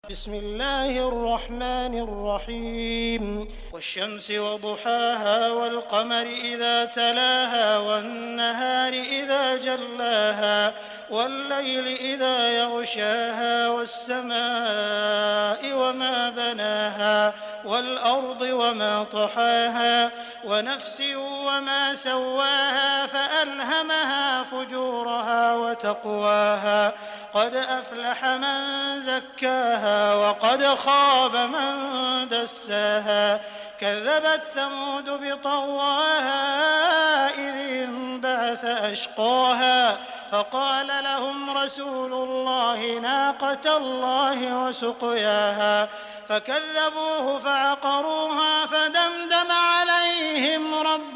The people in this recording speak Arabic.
بسم الله الرحمن الرحيم والشمس وضحاها والقمر إذا تلاها والنهار إذا جلاها والليل إذا يغشاها والسماء وما بناها والأرض وما طحاها ونفس وما سواها فألهمها فجورها وتقواها قد أفلح من زكاها وقد خاب من دساها كذبت ثمود بطغواها إذ انبعث أشقاها فقال لهم رسول الله ناقة الله وسقياها فكذبوه فعقروها فدمدم عليهم ربهم